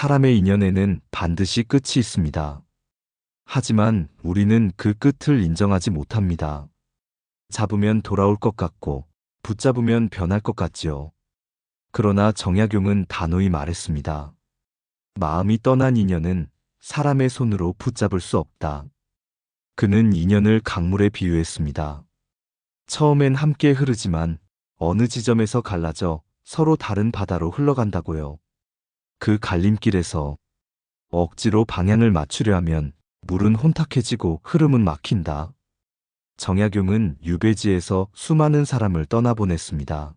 사람의 인연에는 반드시 끝이 있습니다. 하지만 우리는 그 끝을 인정하지 못합니다. 잡으면 돌아올 것 같고 붙잡으면 변할 것 같지요. 그러나 정약용은 단호히 말했습니다. 마음이 떠난 인연은 사람의 손으로 붙잡을 수 없다. 그는 인연을 강물에 비유했습니다. 처음엔 함께 흐르지만 어느 지점에서 갈라져 서로 다른 바다로 흘러간다고요. 그 갈림길에서 억지로 방향을 맞추려 하면 물은 혼탁해지고 흐름은 막힌다. 정약용은 유배지에서 수많은 사람을 떠나보냈습니다.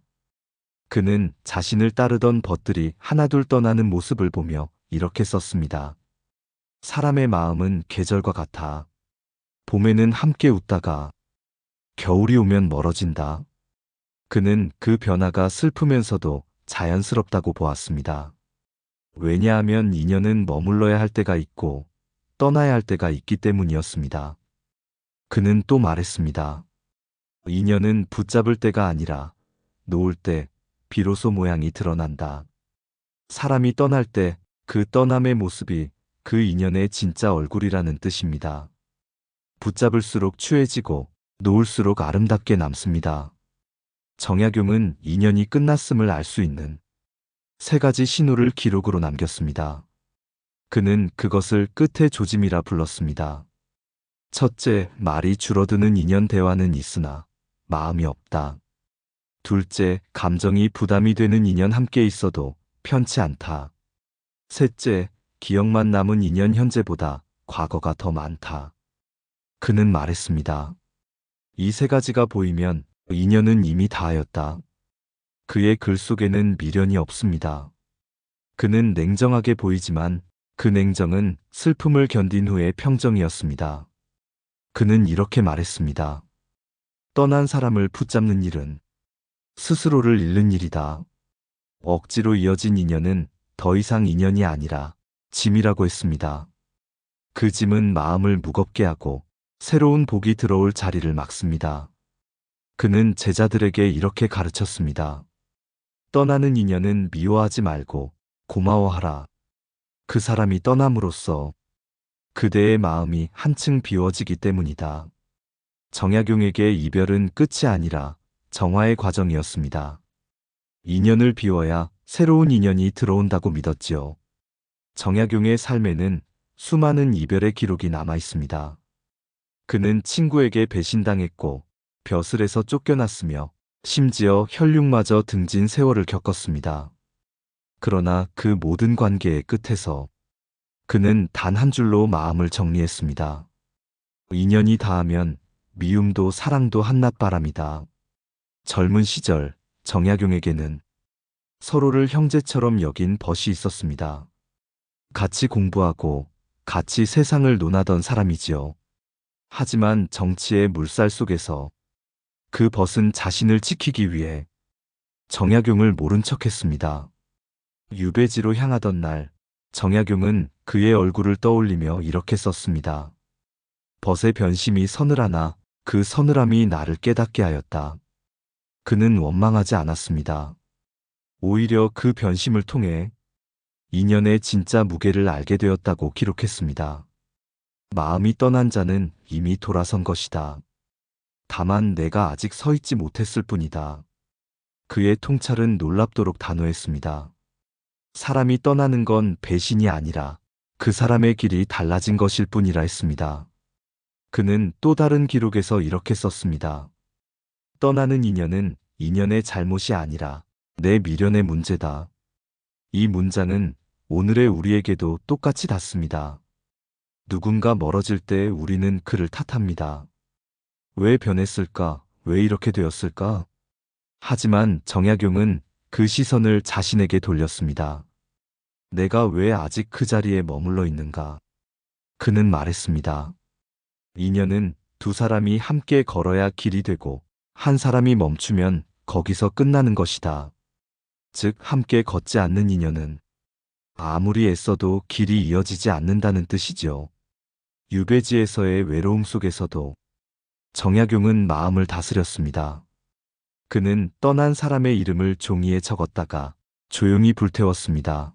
그는 자신을 따르던 벗들이 하나둘 떠나는 모습을 보며 이렇게 썼습니다. 사람의 마음은 계절과 같아. 봄에는 함께 웃다가 겨울이 오면 멀어진다. 그는 그 변화가 슬프면서도 자연스럽다고 보았습니다. 왜냐하면 인연은 머물러야 할 때가 있고 떠나야 할 때가 있기 때문이었습니다. 그는 또 말했습니다. 인연은 붙잡을 때가 아니라 놓을 때 비로소 모양이 드러난다. 사람이 떠날 때 그 떠남의 모습이 그 인연의 진짜 얼굴이라는 뜻입니다. 붙잡을수록 추해지고 놓을수록 아름답게 남습니다. 정약용은 인연이 끝났음을 알 수 있는 세 가지 신호를 기록으로 남겼습니다. 그는 그것을 끝의 조짐이라 불렀습니다. 첫째, 말이 줄어드는 인연 대화는 있으나 마음이 없다. 둘째, 감정이 부담이 되는 인연 함께 있어도 편치 않다. 셋째, 기억만 남은 인연 현재보다 과거가 더 많다. 그는 말했습니다. 이 세 가지가 보이면 인연은 이미 다하였다. 그의 글 속에는 미련이 없습니다. 그는 냉정하게 보이지만 그 냉정은 슬픔을 견딘 후의 평정이었습니다. 그는 이렇게 말했습니다. 떠난 사람을 붙잡는 일은 스스로를 잃는 일이다. 억지로 이어진 인연은 더 이상 인연이 아니라 짐이라고 했습니다. 그 짐은 마음을 무겁게 하고 새로운 복이 들어올 자리를 막습니다. 그는 제자들에게 이렇게 가르쳤습니다. 떠나는 인연은 미워하지 말고 고마워하라. 그 사람이 떠남으로써 그대의 마음이 한층 비워지기 때문이다. 정약용에게 이별은 끝이 아니라 정화의 과정이었습니다. 인연을 비워야 새로운 인연이 들어온다고 믿었지요. 정약용의 삶에는 수많은 이별의 기록이 남아 있습니다. 그는 친구에게 배신당했고 벼슬에서 쫓겨났으며 심지어 혈육마저 등진 세월을 겪었습니다. 그러나 그 모든 관계의 끝에서 그는 단 한 줄로 마음을 정리했습니다. 인연이 닿으면 미움도 사랑도 한낮바람이다. 젊은 시절 정약용에게는 서로를 형제처럼 여긴 벗이 있었습니다. 같이 공부하고 같이 세상을 논하던 사람이지요. 하지만 정치의 물살 속에서 그 벗은 자신을 지키기 위해 정약용을 모른 척했습니다. 유배지로 향하던 날 정약용은 그의 얼굴을 떠올리며 이렇게 썼습니다. 벗의 변심이 서늘하나 그 서늘함이 나를 깨닫게 하였다. 그는 원망하지 않았습니다. 오히려 그 변심을 통해 인연의 진짜 무게를 알게 되었다고 기록했습니다. 마음이 떠난 자는 이미 돌아선 것이다. 다만 내가 아직 서 있지 못했을 뿐이다. 그의 통찰은 놀랍도록 단호했습니다. 사람이 떠나는 건 배신이 아니라 그 사람의 길이 달라진 것일 뿐이라 했습니다. 그는 또 다른 기록에서 이렇게 썼습니다. 떠나는 인연은 인연의 잘못이 아니라 내 미련의 문제다. 이 문장은 오늘의 우리에게도 똑같이 닿습니다. 누군가 멀어질 때 우리는 그를 탓합니다. 왜 변했을까? 왜 이렇게 되었을까? 하지만 정약용은 그 시선을 자신에게 돌렸습니다. 내가 왜 아직 그 자리에 머물러 있는가? 그는 말했습니다. 인연은 두 사람이 함께 걸어야 길이 되고 한 사람이 멈추면 거기서 끝나는 것이다. 즉 함께 걷지 않는 인연은 아무리 애써도 길이 이어지지 않는다는 뜻이죠. 유배지에서의 외로움 속에서도 정약용은 마음을 다스렸습니다. 그는 떠난 사람의 이름을 종이에 적었다가 조용히 불태웠습니다.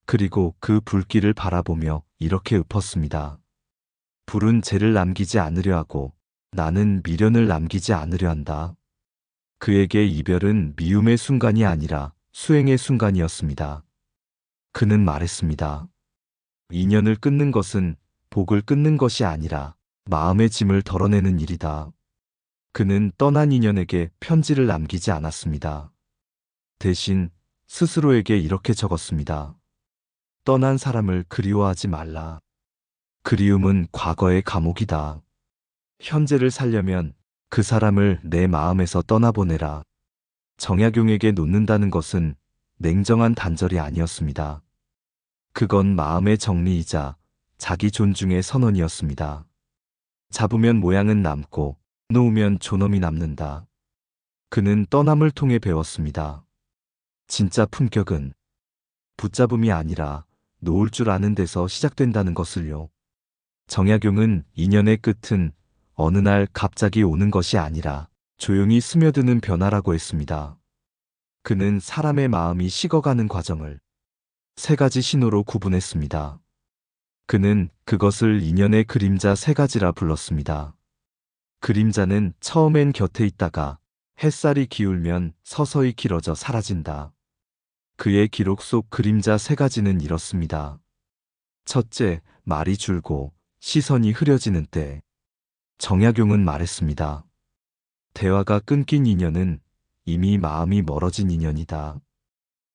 그리고 그 불길을 바라보며 이렇게 읊었습니다. 불은 죄를 남기지 않으려 하고 나는 미련을 남기지 않으려 한다. 그에게 이별은 미움의 순간이 아니라 수행의 순간이었습니다. 그는 말했습니다. 인연을 끊는 것은 복을 끊는 것이 아니라 마음의 짐을 덜어내는 일이다. 그는 떠난 인연에게 편지를 남기지 않았습니다. 대신 스스로에게 이렇게 적었습니다. 떠난 사람을 그리워하지 말라. 그리움은 과거의 감옥이다. 현재를 살려면 그 사람을 내 마음에서 떠나보내라. 정약용에게 놓는다는 것은 냉정한 단절이 아니었습니다. 그건 마음의 정리이자 자기 존중의 선언이었습니다. 잡으면 모양은 남고 놓으면 존엄이 남는다. 그는 떠남을 통해 배웠습니다. 진짜 품격은 붙잡음이 아니라 놓을 줄 아는 데서 시작된다는 것을요. 정약용은 인연의 끝은 어느 날 갑자기 오는 것이 아니라 조용히 스며드는 변화라고 했습니다. 그는 사람의 마음이 식어가는 과정을 세 가지 신호로 구분했습니다. 그는 그것을 인연의 그림자 세 가지라 불렀습니다. 그림자는 처음엔 곁에 있다가 햇살이 기울면 서서히 길어져 사라진다. 그의 기록 속 그림자 세 가지는 이렇습니다. 첫째, 말이 줄고 시선이 흐려지는 때. 정약용은 말했습니다. 대화가 끊긴 인연은 이미 마음이 멀어진 인연이다.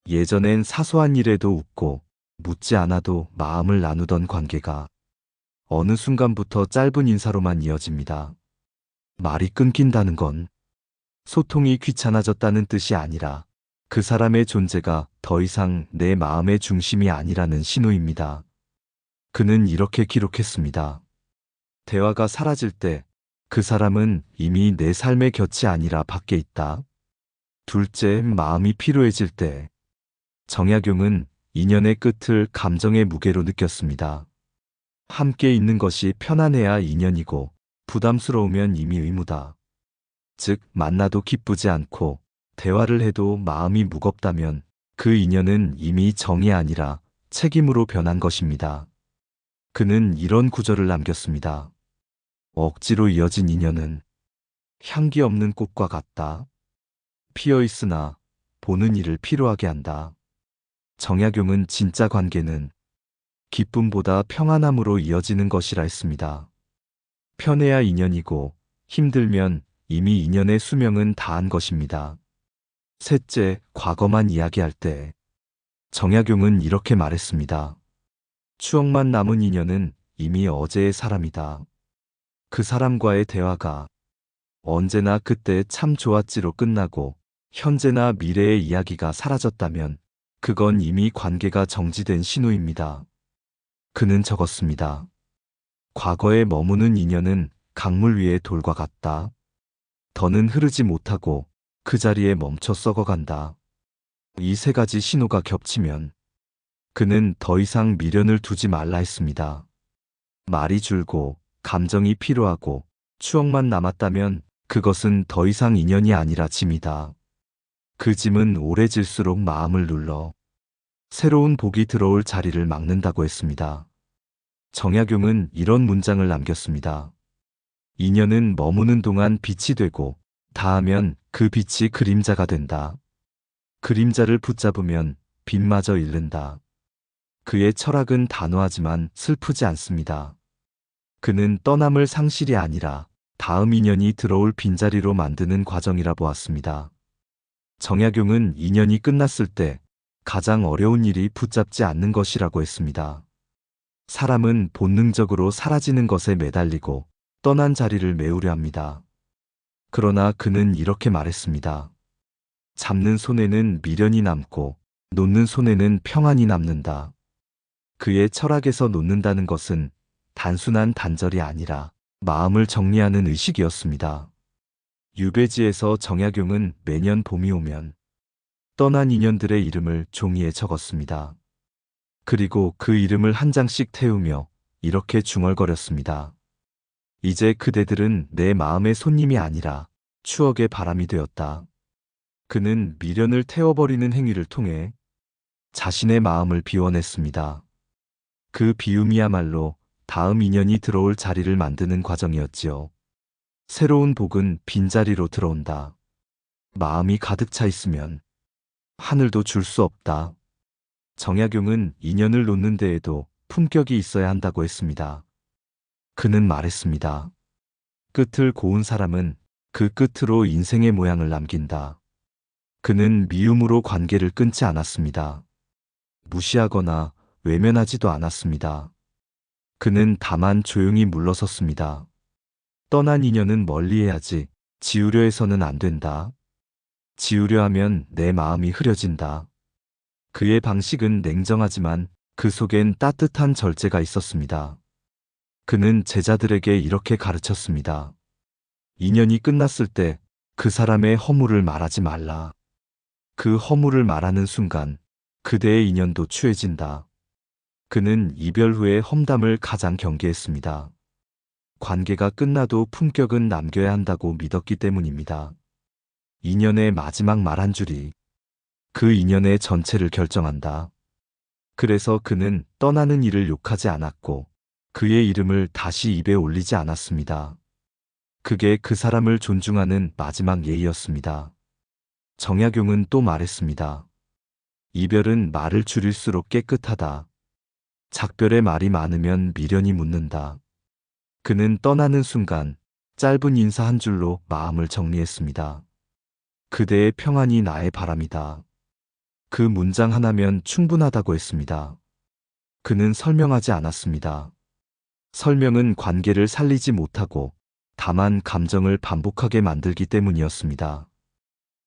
예전엔 사소한 일에도 웃고 묻지 않아도 마음을 나누던 관계가 어느 순간부터 짧은 인사로만 이어집니다. 말이 끊긴다는 건 소통이 귀찮아졌다는 뜻이 아니라 그 사람의 존재가 더 이상 내 마음의 중심이 아니라는 신호입니다. 그는 이렇게 기록했습니다. 대화가 사라질 때 그 사람은 이미 내 삶의 곁이 아니라 밖에 있다. 둘째, 마음이 피로해질 때. 정약용은 인연의 끝을 감정의 무게로 느꼈습니다. 함께 있는 것이 편안해야 인연이고 부담스러우면 이미 의무다. 즉, 만나도 기쁘지 않고 대화를 해도 마음이 무겁다면 그 인연은 이미 정이 아니라 책임으로 변한 것입니다. 그는 이런 구절을 남겼습니다. 억지로 이어진 인연은 향기 없는 꽃과 같다. 피어 있으나 보는 이를 피로하게 한다. 정약용은 진짜 관계는 기쁨보다 평안함으로 이어지는 것이라 했습니다. 편해야 인연이고 힘들면 이미 인연의 수명은 다한 것입니다. 셋째, 과거만 이야기할 때. 정약용은 이렇게 말했습니다. 추억만 남은 인연은 이미 어제의 사람이다. 그 사람과의 대화가 언제나 그때 참 좋았지로 끝나고 현재나 미래의 이야기가 사라졌다면 그건 이미 관계가 정지된 신호입니다. 그는 적었습니다. 과거에 머무는 인연은 강물 위의 돌과 같다. 더는 흐르지 못하고 그 자리에 멈춰 썩어간다. 이 세 가지 신호가 겹치면 그는 더 이상 미련을 두지 말라 했습니다. 말이 줄고 감정이 피로하고 추억만 남았다면 그것은 더 이상 인연이 아니라 짐이다. 그 짐은 오래 질수록 마음을 눌러 새로운 복이 들어올 자리를 막는다고 했습니다. 정약용은 이런 문장을 남겼습니다. 인연은 머무는 동안 빛이 되고 닿으면 그 빛이 그림자가 된다. 그림자를 붙잡으면 빛마저 잃는다. 그의 철학은 단호하지만 슬프지 않습니다. 그는 떠남을 상실이 아니라 다음 인연이 들어올 빈자리로 만드는 과정이라 보았습니다. 정약용은 인연이 끝났을 때 가장 어려운 일이 붙잡지 않는 것이라고 했습니다. 사람은 본능적으로 사라지는 것에 매달리고 떠난 자리를 메우려 합니다. 그러나 그는 이렇게 말했습니다. 잡는 손에는 미련이 남고 놓는 손에는 평안이 남는다. 그의 철학에서 놓는다는 것은 단순한 단절이 아니라 마음을 정리하는 의식이었습니다. 유배지에서 정약용은 매년 봄이 오면 떠난 인연들의 이름을 종이에 적었습니다. 그리고 그 이름을 한 장씩 태우며 이렇게 중얼거렸습니다. 이제 그대들은 내 마음의 손님이 아니라 추억의 바람이 되었다. 그는 미련을 태워버리는 행위를 통해 자신의 마음을 비워냈습니다. 그 비움이야말로 다음 인연이 들어올 자리를 만드는 과정이었지요. 새로운 복은 빈자리로 들어온다. 마음이 가득 차 있으면 하늘도 줄 수 없다. 정약용은 인연을 놓는 데에도 품격이 있어야 한다고 했습니다. 그는 말했습니다. 끝을 고운 사람은 그 끝으로 인생의 모양을 남긴다. 그는 미움으로 관계를 끊지 않았습니다. 무시하거나 외면하지도 않았습니다. 그는 다만 조용히 물러섰습니다. 떠난 인연은 멀리해야지 지우려 해서는 안 된다. 지우려 하면 내 마음이 흐려진다. 그의 방식은 냉정하지만 그 속엔 따뜻한 절제가 있었습니다. 그는 제자들에게 이렇게 가르쳤습니다. 인연이 끝났을 때 그 사람의 허물을 말하지 말라. 그 허물을 말하는 순간 그대의 인연도 추해진다. 그는 이별 후의 험담을 가장 경계했습니다. 관계가 끝나도 품격은 남겨야 한다고 믿었기 때문입니다. 인연의 마지막 말 한 줄이 그 인연의 전체를 결정한다. 그래서 그는 떠나는 이를 욕하지 않았고 그의 이름을 다시 입에 올리지 않았습니다. 그게 그 사람을 존중하는 마지막 예의였습니다. 정약용은 또 말했습니다. 이별은 말을 줄일수록 깨끗하다. 작별의 말이 많으면 미련이 묻는다. 그는 떠나는 순간 짧은 인사 한 줄로 마음을 정리했습니다. 그대의 평안이 나의 바람이다. 그 문장 하나면 충분하다고 했습니다. 그는 설명하지 않았습니다. 설명은 관계를 살리지 못하고 다만 감정을 반복하게 만들기 때문이었습니다.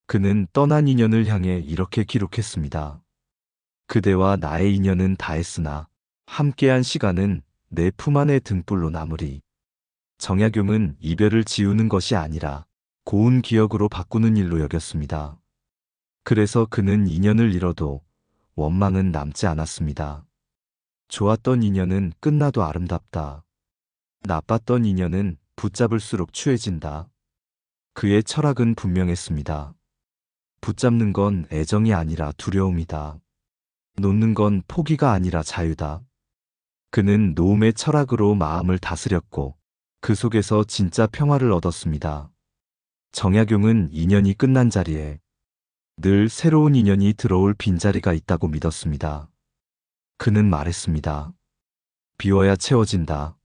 그는 떠난 인연을 향해 이렇게 기록했습니다. 그대와 나의 인연은 다했으나 함께한 시간은 내 품 안의 등불로 남으리. 정약용은 이별을 지우는 것이 아니라 고운 기억으로 바꾸는 일로 여겼습니다. 그래서 그는 인연을 잃어도 원망은 남지 않았습니다. 좋았던 인연은 끝나도 아름답다. 나빴던 인연은 붙잡을수록 추해진다. 그의 철학은 분명했습니다. 붙잡는 건 애정이 아니라 두려움이다. 놓는 건 포기가 아니라 자유다. 그는 노음의 철학으로 마음을 다스렸고 그 속에서 진짜 평화를 얻었습니다. 정약용은 인연이 끝난 자리에 늘 새로운 인연이 들어올 빈자리가 있다고 믿었습니다. 그는 말했습니다. 비워야 채워진다.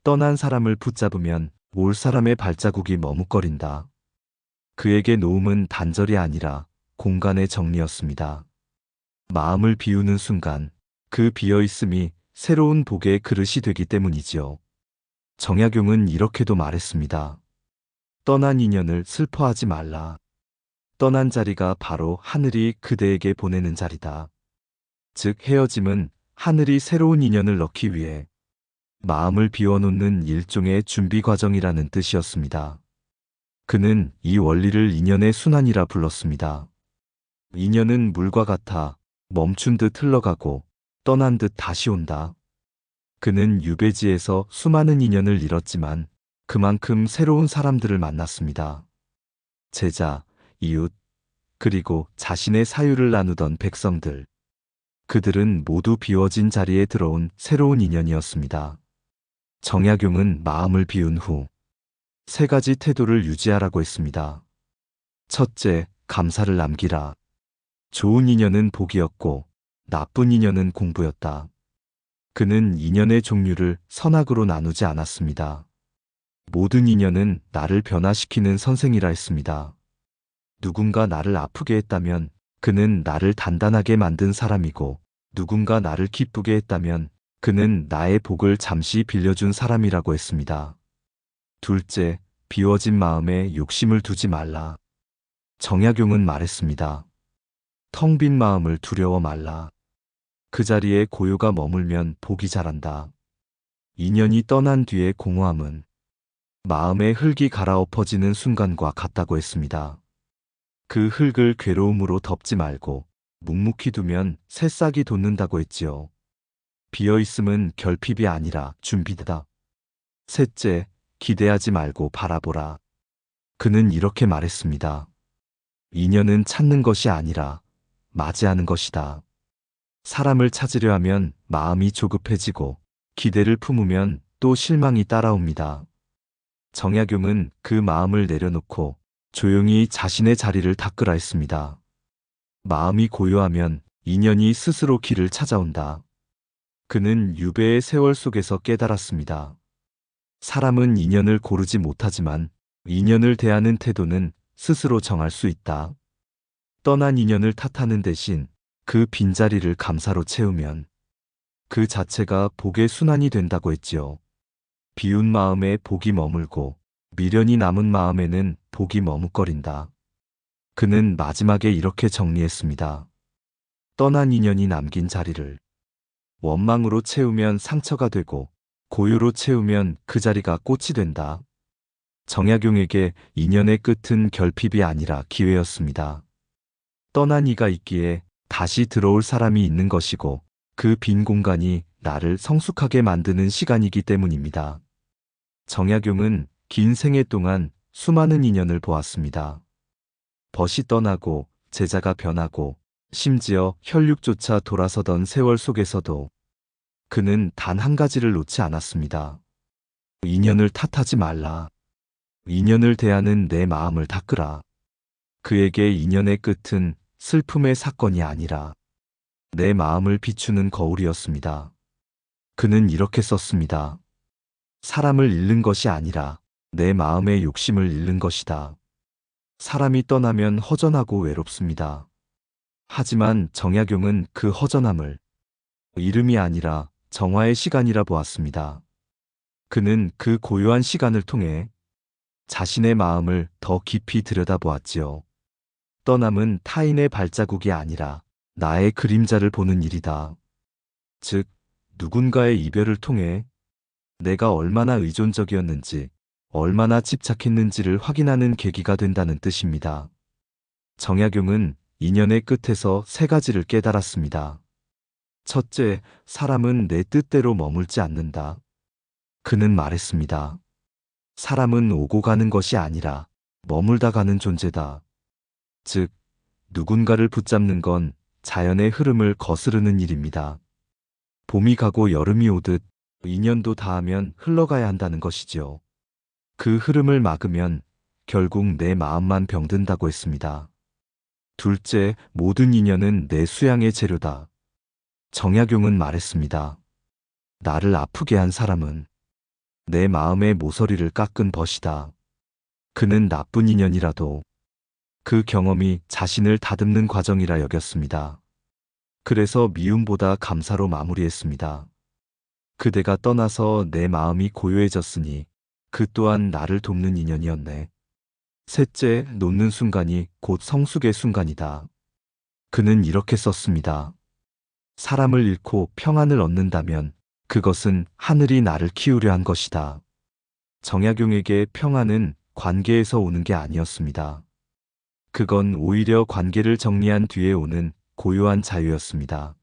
떠난 사람을 붙잡으면 올 사람의 발자국이 머뭇거린다. 그에게 놓음은 단절이 아니라 공간의 정리였습니다. 마음을 비우는 순간 그 비어있음이 새로운 복의 그릇이 되기 때문이지요. 정약용은 이렇게도 말했습니다. 떠난 인연을 슬퍼하지 말라. 떠난 자리가 바로 하늘이 그대에게 보내는 자리다. 즉 헤어짐은 하늘이 새로운 인연을 넣기 위해 마음을 비워놓는 일종의 준비 과정이라는 뜻이었습니다. 그는 이 원리를 인연의 순환이라 불렀습니다. 인연은 물과 같아 멈춘 듯 흘러가고 떠난 듯 다시 온다. 그는 유배지에서 수많은 인연을 잃었지만 그만큼 새로운 사람들을 만났습니다. 제자, 이웃, 그리고 자신의 사유를 나누던 백성들. 그들은 모두 비워진 자리에 들어온 새로운 인연이었습니다. 정약용은 마음을 비운 후 세 가지 태도를 유지하라고 했습니다. 첫째, 감사를 남기라. 좋은 인연은 복이었고 나쁜 인연은 공부였다. 그는 인연의 종류를 선악으로 나누지 않았습니다. 모든 인연은 나를 변화시키는 선생이라 했습니다. 누군가 나를 아프게 했다면 그는 나를 단단하게 만든 사람이고 누군가 나를 기쁘게 했다면 그는 나의 복을 잠시 빌려준 사람이라고 했습니다. 둘째, 비워진 마음에 욕심을 두지 말라. 정약용은 말했습니다. 텅 빈 마음을 두려워 말라. 그 자리에 고요가 머물면 복이 자란다. 인연이 떠난 뒤의 공허함은 마음의 흙이 갈아엎어지는 순간과 같다고 했습니다. 그 흙을 괴로움으로 덮지 말고 묵묵히 두면 새싹이 돋는다고 했지요. 비어있음은 결핍이 아니라 준비다. 셋째, 기대하지 말고 바라보라. 그는 이렇게 말했습니다. 인연은 찾는 것이 아니라 맞이하는 것이다. 사람을 찾으려 하면 마음이 조급해지고 기대를 품으면 또 실망이 따라옵니다. 정약용은 그 마음을 내려놓고 조용히 자신의 자리를 닦으라 했습니다. 마음이 고요하면 인연이 스스로 길을 찾아온다. 그는 유배의 세월 속에서 깨달았습니다. 사람은 인연을 고르지 못하지만 인연을 대하는 태도는 스스로 정할 수 있다. 떠난 인연을 탓하는 대신 그 빈자리를 감사로 채우면 그 자체가 복의 순환이 된다고 했지요. 비운 마음에 복이 머물고 미련이 남은 마음에는 복이 머뭇거린다. 그는 마지막에 이렇게 정리했습니다. 떠난 인연이 남긴 자리를 원망으로 채우면 상처가 되고 고요로 채우면 그 자리가 꽃이 된다. 정약용에게 인연의 끝은 결핍이 아니라 기회였습니다. 떠난 이가 있기에 다시 들어올 사람이 있는 것이고 그 빈 공간이 나를 성숙하게 만드는 시간이기 때문입니다. 정약용은 긴 생애 동안 수많은 인연을 보았습니다. 벗이 떠나고 제자가 변하고 심지어 혈육조차 돌아서던 세월 속에서도 그는 단 한 가지를 놓지 않았습니다. 인연을 탓하지 말라. 인연을 대하는 내 마음을 닦으라. 그에게 인연의 끝은 슬픔의 사건이 아니라 내 마음을 비추는 거울이었습니다. 그는 이렇게 썼습니다. 사람을 잃는 것이 아니라 내 마음의 욕심을 잃는 것이다. 사람이 떠나면 허전하고 외롭습니다. 하지만 정약용은 그 허전함을 이름이 아니라 정화의 시간이라 보았습니다. 그는 그 고요한 시간을 통해 자신의 마음을 더 깊이 들여다보았지요. 떠남은 타인의 발자국이 아니라 나의 그림자를 보는 일이다. 즉, 누군가의 이별을 통해 내가 얼마나 의존적이었는지, 얼마나 집착했는지를 확인하는 계기가 된다는 뜻입니다. 정약용은 인연의 끝에서 세 가지를 깨달았습니다. 첫째, 사람은 내 뜻대로 머물지 않는다. 그는 말했습니다. 사람은 오고 가는 것이 아니라 머물다 가는 존재다. 즉, 누군가를 붙잡는 건 자연의 흐름을 거스르는 일입니다. 봄이 가고 여름이 오듯 인연도 닿으면 흘러가야 한다는 것이지요. 그 흐름을 막으면 결국 내 마음만 병든다고 했습니다. 둘째, 모든 인연은 내 수양의 재료다. 정약용은 말했습니다. 나를 아프게 한 사람은 내 마음의 모서리를 깎은 벗이다. 그는 나쁜 인연이라도 그 경험이 자신을 다듬는 과정이라 여겼습니다. 그래서 미움보다 감사로 마무리했습니다. 그대가 떠나서 내 마음이 고요해졌으니 그 또한 나를 돕는 인연이었네. 셋째, 놓는 순간이 곧 성숙의 순간이다. 그는 이렇게 썼습니다. 사람을 잃고 평안을 얻는다면 그것은 하늘이 나를 키우려 한 것이다. 정약용에게 평안은 관계에서 오는 게 아니었습니다. 그건 오히려 관계를 정리한 뒤에 오는 고요한 자유였습니다.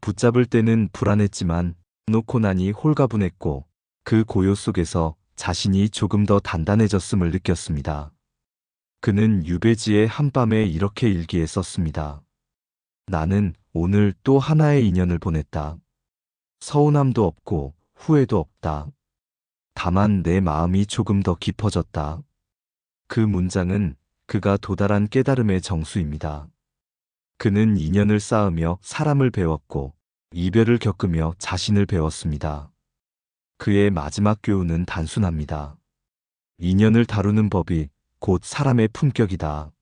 붙잡을 때는 불안했지만 놓고 나니 홀가분했고 그 고요 속에서 자신이 조금 더 단단해졌음을 느꼈습니다. 그는 유배지의 한밤에 이렇게 일기에 썼습니다. 나는 오늘 또 하나의 인연을 보냈다. 서운함도 없고 후회도 없다. 다만 내 마음이 조금 더 깊어졌다. 그 문장은 그가 도달한 깨달음의 정수입니다. 그는 인연을 쌓으며 사람을 배웠고 이별을 겪으며 자신을 배웠습니다. 그의 마지막 교훈은 단순합니다. 인연을 다루는 법이 곧 사람의 품격이다.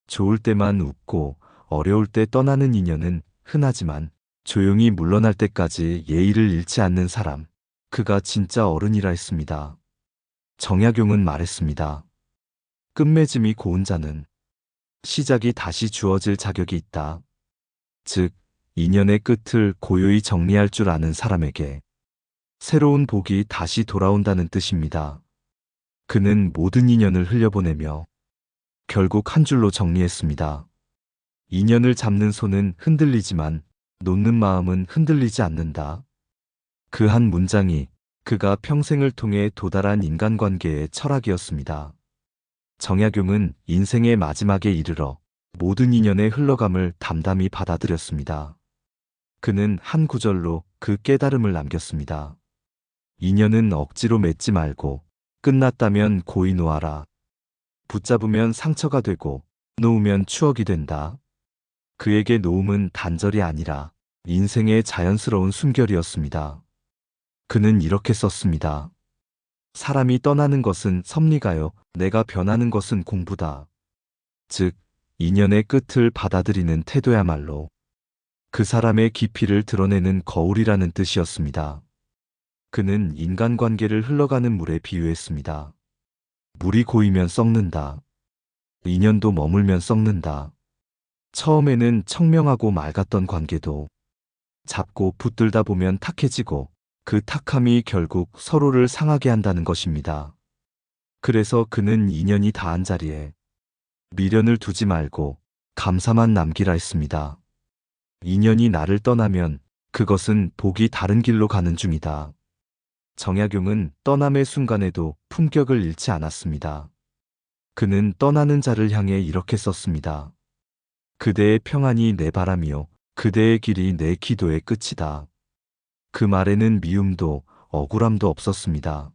좋을 때만 웃고 어려울 때 떠나는 인연은 흔하지만 조용히 물러날 때까지 예의를 잃지 않는 사람, 그가 진짜 어른이라 했습니다. 정약용은 말했습니다. 끝맺음이 고운 자는 시작이 다시 주어질 자격이 있다. 즉, 인연의 끝을 고요히 정리할 줄 아는 사람에게 새로운 복이 다시 돌아온다는 뜻입니다. 그는 모든 인연을 흘려보내며 결국 한 줄로 정리했습니다. 인연을 잡는 손은 흔들리지만 놓는 마음은 흔들리지 않는다. 그 한 문장이 그가 평생을 통해 도달한 인간관계의 철학이었습니다. 정약용은 인생의 마지막에 이르러 모든 인연의 흘러감을 담담히 받아들였습니다. 그는 한 구절로 그 깨달음을 남겼습니다. 인연은 억지로 맺지 말고 끝났다면 고이 놓아라. 붙잡으면 상처가 되고 놓으면 추억이 된다. 그에게 놓음은 단절이 아니라 인생의 자연스러운 숨결이었습니다. 그는 이렇게 썼습니다. 사람이 떠나는 것은 섭리가요. 내가 변하는 것은 공부다. 즉, 인연의 끝을 받아들이는 태도야말로 그 사람의 깊이를 드러내는 거울이라는 뜻이었습니다. 그는 인간관계를 흘러가는 물에 비유했습니다. 물이 고이면 썩는다. 인연도 머물면 썩는다. 처음에는 청명하고 맑았던 관계도 잡고 붙들다 보면 탁해지고 그 탁함이 결국 서로를 상하게 한다는 것입니다. 그래서 그는 인연이 닿은 자리에 미련을 두지 말고 감사만 남기라 했습니다. 인연이 나를 떠나면 그것은 복이 다른 길로 가는 중이다. 정약용은 떠남의 순간에도 품격을 잃지 않았습니다. 그는 떠나는 자를 향해 이렇게 썼습니다. 그대의 평안이 내 바람이요. 그대의 길이 내 기도의 끝이다. 그 말에는 미움도 억울함도 없었습니다.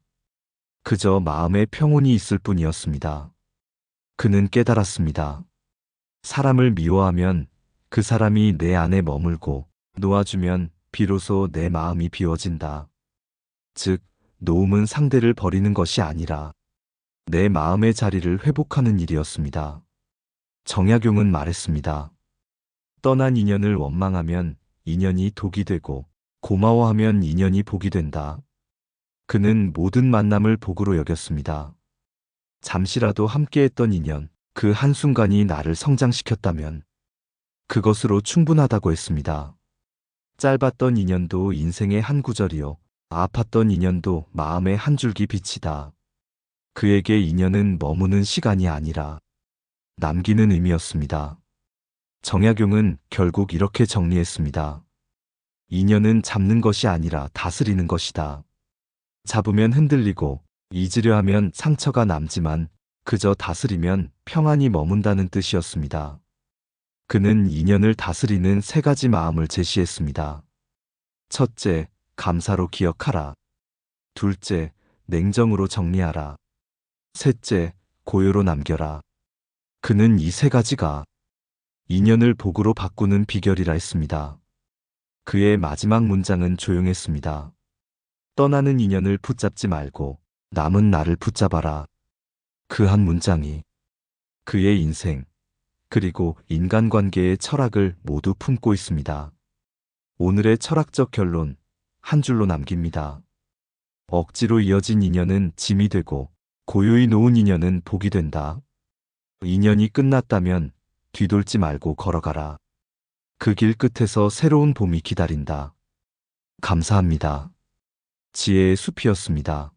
그저 마음의 평온이 있을 뿐이었습니다. 그는 깨달았습니다. 사람을 미워하면 그 사람이 내 안에 머물고 놓아주면 비로소 내 마음이 비워진다. 즉, 놓음은 상대를 버리는 것이 아니라 내 마음의 자리를 회복하는 일이었습니다. 정약용은 말했습니다. 떠난 인연을 원망하면 인연이 독이 되고 고마워하면 인연이 복이 된다. 그는 모든 만남을 복으로 여겼습니다. 잠시라도 함께했던 인연, 그 한순간이 나를 성장시켰다면 그것으로 충분하다고 했습니다. 짧았던 인연도 인생의 한 구절이요. 아팠던 인연도 마음의 한 줄기 빛이다. 그에게 인연은 머무는 시간이 아니라 남기는 의미였습니다. 정약용은 결국 이렇게 정리했습니다. 인연은 잡는 것이 아니라 다스리는 것이다. 잡으면 흔들리고 잊으려 하면 상처가 남지만 그저 다스리면 평안이 머문다는 뜻이었습니다. 그는 인연을 다스리는 세 가지 마음을 제시했습니다. 첫째, 감사로 기억하라. 둘째, 냉정으로 정리하라. 셋째, 고요로 남겨라. 그는 이 세 가지가 인연을 복으로 바꾸는 비결이라 했습니다. 그의 마지막 문장은 조용했습니다. 떠나는 인연을 붙잡지 말고 남은 나를 붙잡아라. 그 한 문장이 그의 인생, 그리고 인간관계의 철학을 모두 품고 있습니다. 오늘의 철학적 결론, 한 줄로 남깁니다. 억지로 이어진 인연은 짐이 되고 고요히 놓은 인연은 복이 된다. 인연이 끝났다면 뒤돌지 말고 걸어가라. 그 길 끝에서 새로운 봄이 기다린다. 감사합니다. 지혜의 숲이었습니다.